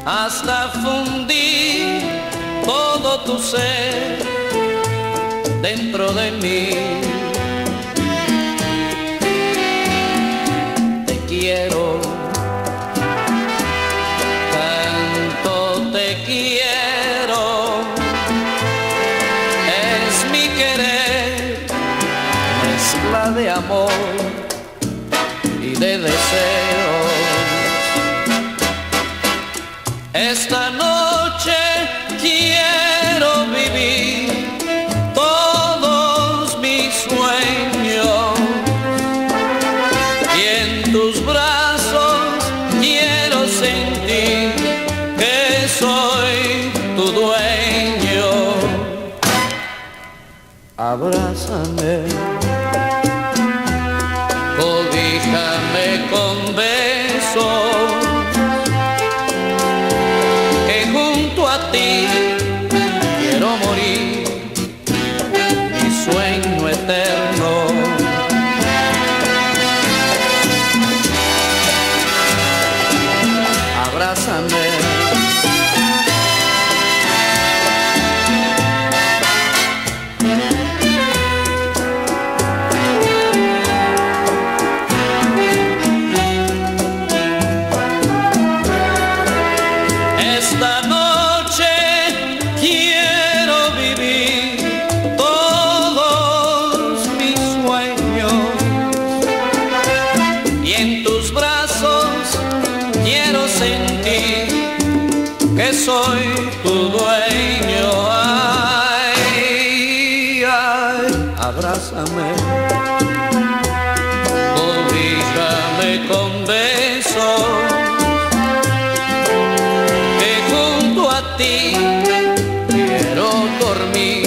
hasta fundir todo tu ser dentro de mí. Te quiero, tanto te quiero, es mi querer, mezcla de amor y de deseos. Esta noche quiero vivir todos mis sueños y en tus brazos quiero sentir que soy tu dueño. Abrázame, cobíjame con besos, quiero morir, mi sueño eterno. Abrázame, esta noche quiero vivir todos mis sueños y en tus brazos quiero sentir que soy tu dueño. Ay, ay, abrázame, cobíjame con besos, quiero dormir